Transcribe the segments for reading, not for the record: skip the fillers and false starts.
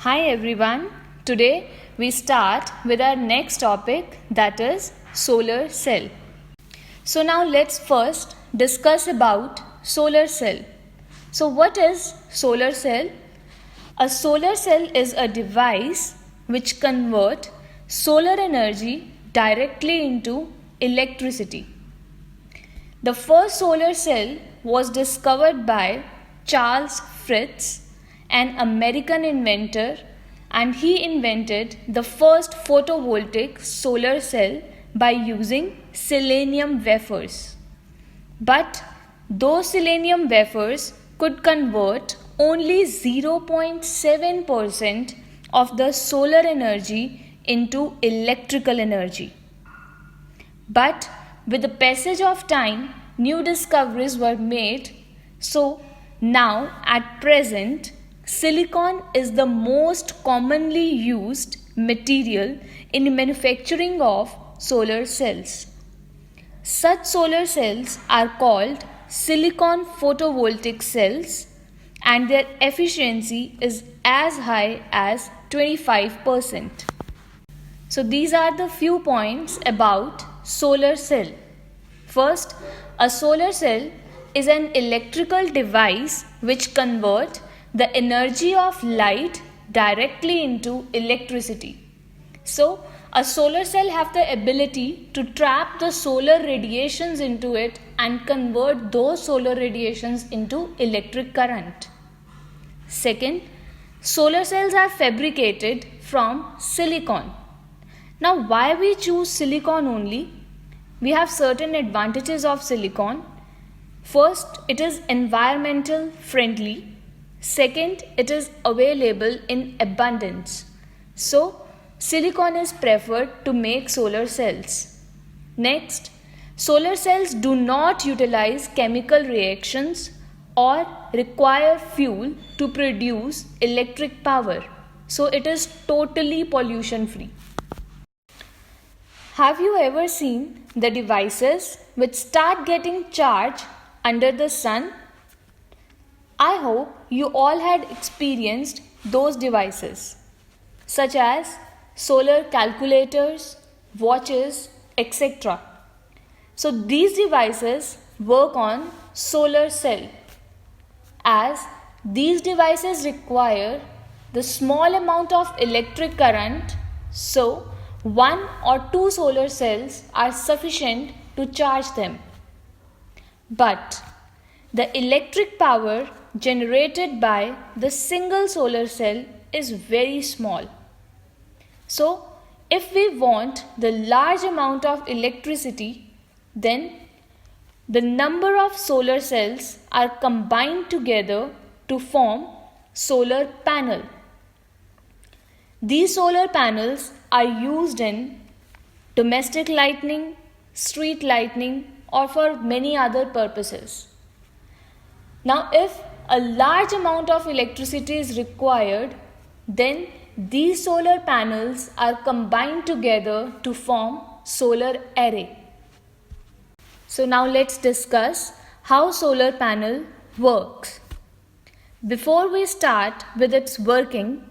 Hi everyone. Today we start with our next topic, that is solar cell. So now let's first discuss about solar cell. So what is solar cell? A solar cell is a device which converts solar energy directly into electricity. The first solar cell was discovered by Charles Fritz, an American inventor, and he invented the first photovoltaic solar cell by using selenium wafers. But those selenium wafers could convert only 0.7% of the solar energy into electrical energy. But with the passage of time, new discoveries were made. So now at present, silicon is the most commonly used material in manufacturing of solar cells. Such solar cells are called silicon photovoltaic cells, and their efficiency is as high as 25%. So these are the few points about solar cell. First, a solar cell is an electrical device which converts the energy of light directly into electricity. So, a solar cell have the ability to trap the solar radiations into it and convert those solar radiations into electric current. Second, solar cells are fabricated from silicon. Now, why we choose silicon only? We have certain advantages of silicon. First, it is environmental friendly. Second, it is available in abundance. So, silicon is preferred to make solar cells. Next, solar cells do not utilize chemical reactions or require fuel to produce electric power. So, it is totally pollution free. Have you ever seen the devices which start getting charged under the sun? I hope you all had experienced those devices, such as solar calculators, watches, etc. So these devices work on solar cell, as these devices require the small amount of electric current, so one or two solar cells are sufficient to charge them. But the electric power generated by the single solar cell is very small. So, if we want the large amount of electricity, then the number of solar cells are combined together to form solar panel. These solar panels are used in domestic lighting, street lighting, or for many other purposes. Now, if a large amount of electricity is required, then these solar panels are combined together to form solar array. So now let's discuss how solar panel works. Before we start with its working,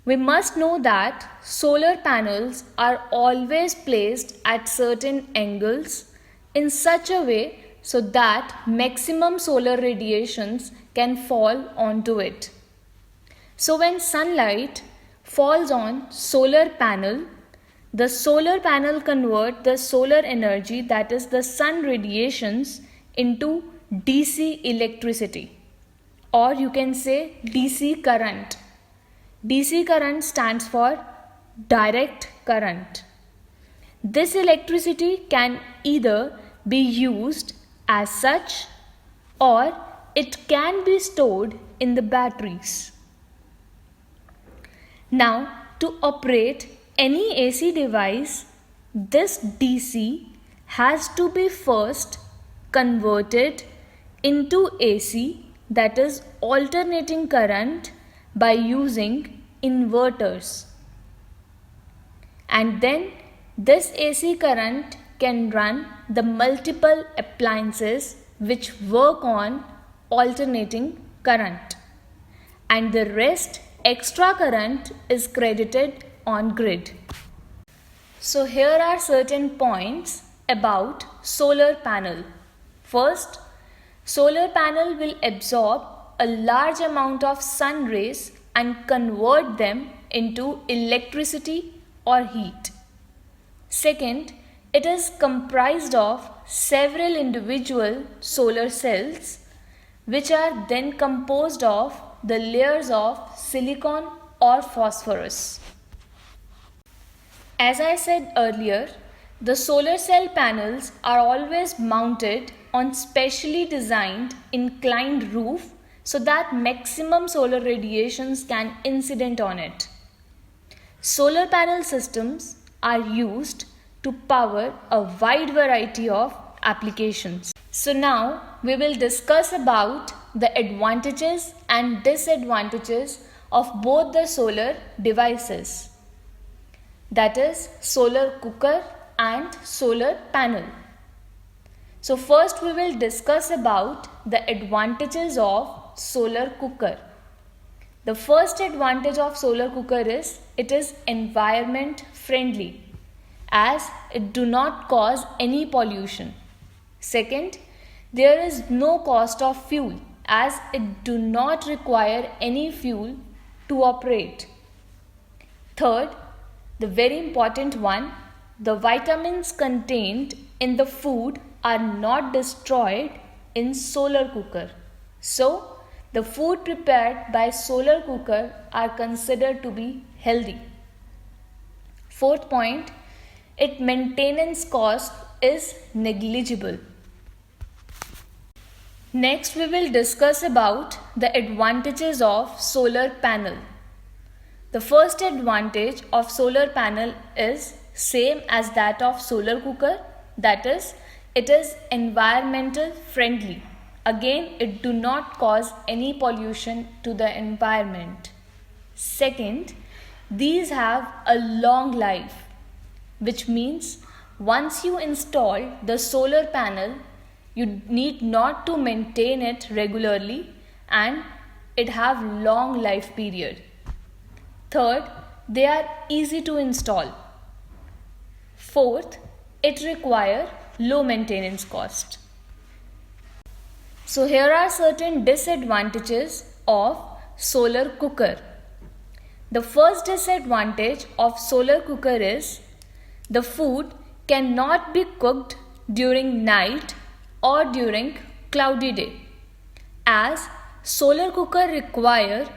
we must know that solar panels are always placed at certain angles in such a way so that maximum solar radiations can fall onto it. So when sunlight falls on solar panel, the solar panel converts the solar energy, that is the sun radiations, into DC electricity, or you can say DC current. DC current stands for direct current. This electricity can either be used as such, or it can be stored in the batteries. Now, to operate any AC device, this DC has to be first converted into AC, that is alternating current, by using inverters. And then this AC current can run the multiple appliances which work on alternating current, and the rest extra current is credited on grid. So here are certain points about solar panel. First, solar panel will absorb a large amount of sun rays and convert them into electricity or heat. Second, it is comprised of several individual solar cells which are then composed of the layers of silicon or phosphorus. As I said earlier, the solar cell panels are always mounted on specially designed inclined roof so that maximum solar radiations can incident on it. Solar panel systems are used to power a wide variety of applications. So now we will discuss about the advantages and disadvantages of both the solar devices, that is solar cooker and solar panel. So first we will discuss about the advantages of solar cooker. The first advantage of solar cooker is it is environment friendly as it do not cause any pollution. Second, there is no cost of fuel as it do not require any fuel to operate. Third, the very important one, the vitamins contained in the food are not destroyed in solar cooker. So, the food prepared by solar cooker are considered to be healthy. Fourth point, its maintenance cost is negligible. Next, we will discuss about the advantages of solar panel. The first advantage of solar panel is same as that of solar cooker, that is, it is environmental friendly. Again, it do not cause any pollution to the environment. Second, these have a long life, which means once you install the solar panel, you need not to maintain it regularly and it have long life period. Third, they are easy to install. Fourth, it require low maintenance cost. So here are certain disadvantages of solar cooker. The first disadvantage of solar cooker is the food cannot be cooked during night or during cloudy day, as solar cooker require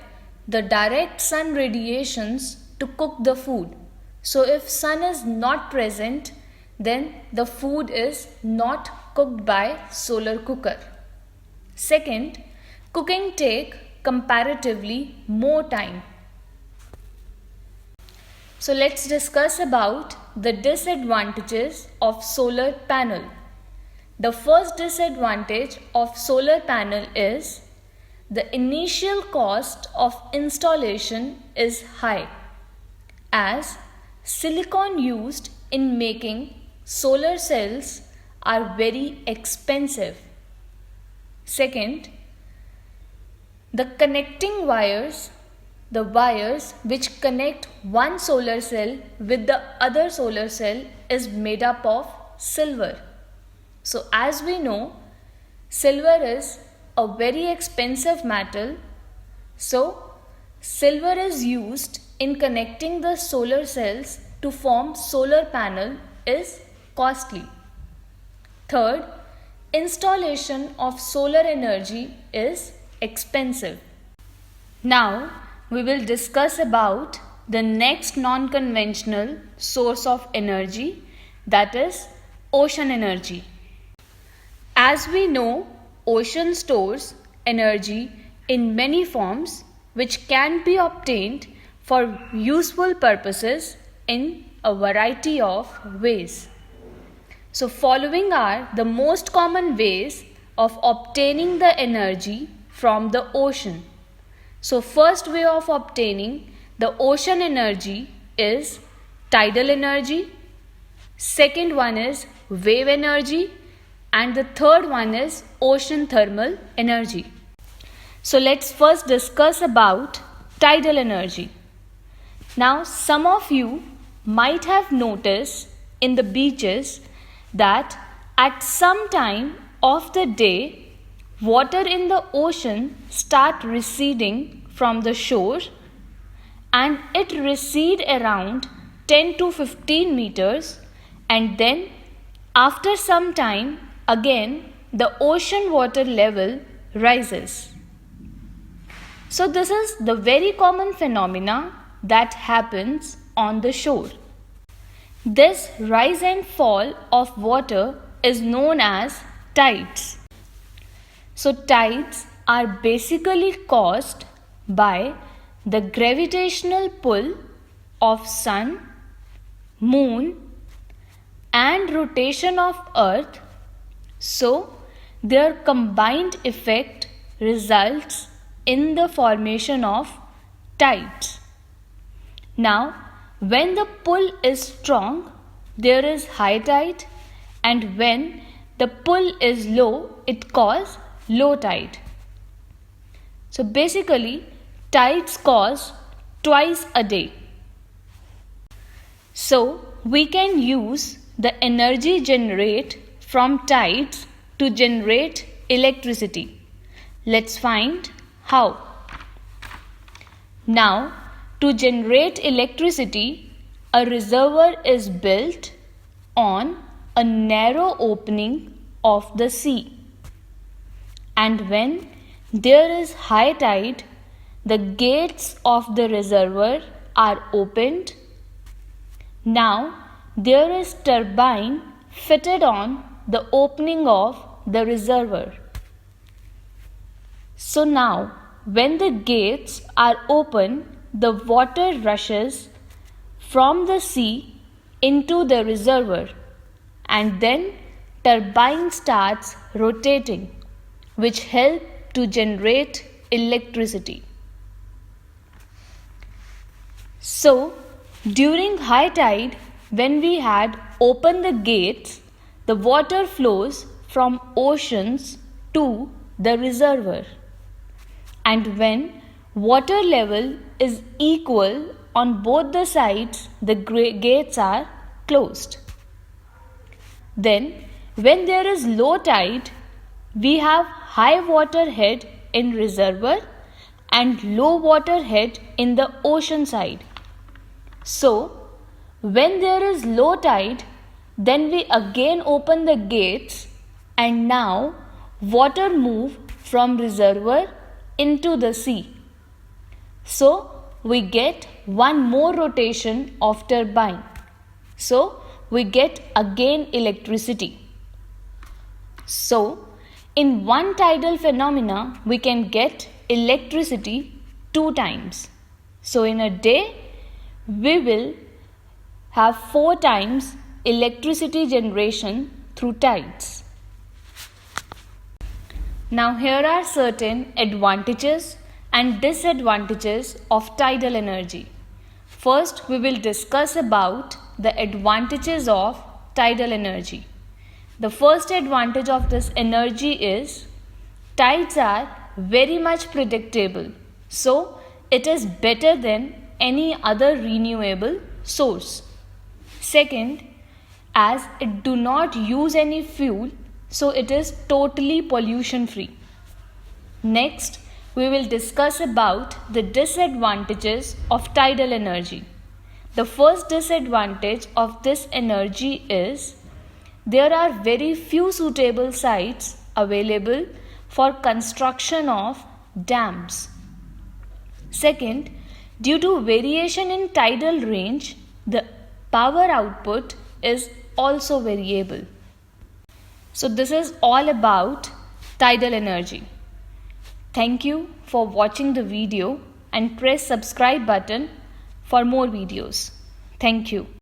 the direct sun radiations to cook the food. So if sun is not present, then the food is not cooked by solar cooker. Second, cooking take comparatively more time. So let's discuss about the disadvantages of solar panel. The first disadvantage of solar panel is the initial cost of installation is high, as silicon used in making solar cells are very expensive. Second, the connecting wires, the wires which connect one solar cell with the other solar cell is made up of silver. So as we know, silver is a very expensive metal. So silver is used in connecting the solar cells to form solar panel is costly. Third, installation of solar energy is expensive. Now we will discuss about the next non-conventional source of energy, that is ocean energy. As we know, ocean stores energy in many forms which can be obtained for useful purposes in a variety of ways. So following are the most common ways of obtaining the energy from the ocean. So first way of obtaining the ocean energy is tidal energy, second one is wave energy, and the third one is ocean thermal energy. So let's first discuss about tidal energy. Now, some of you might have noticed in the beaches that at some time of the day, water in the ocean start receding from the shore, and it recede around 10 to 15 meters, and then after some time again the ocean water level rises. So this is the very common phenomena that happens on the shore. This rise and fall of water is known as tides. So tides are basically caused by the gravitational pull of sun, moon and rotation of earth. So their combined effect results in the formation of tides. Now, when the pull is strong, there is high tide, and when the pull is low, it causes low tide. So basically, tides cause twice a day. So we can use the energy generated from tides to generate electricity. Let's find how. Now, to generate electricity, a reservoir is built on a narrow opening of the sea. And when there is high tide, the gates of the reservoir are opened. Now, there is turbine fitted on the opening of the reservoir. So now, when the gates are open, the water rushes from the sea into the reservoir, and then turbine starts rotating, which help to generate electricity. So, during high tide, when we had opened the gates, the water flows from oceans to the reservoir. And when water level is equal on both the sides, the gates are closed. Then, when there is low tide, we have high water head in reservoir and low water head in the ocean side. So, when there is low tide, then we again open the gates, and now water move from reservoir into the sea. So, we get one more rotation of turbine. So, we get again electricity. So, in one tidal phenomena, we can get electricity 2 times. So, in a day, we will have 4 times electricity generation through tides. Now, here are certain advantages and disadvantages of tidal energy. First, we will discuss about the advantages of tidal energy. The first advantage of this energy is tides are very much predictable. So, it is better than any other renewable source. Second, as it do not use any fuel, so it is totally pollution free. Next, we will discuss about the disadvantages of tidal energy. The first disadvantage of this energy is there are very few suitable sites available for construction of dams. Second, due to variation in tidal range, the power output is also variable. So this is all about tidal energy. Thank you for watching the video and press subscribe button for more videos. Thank you.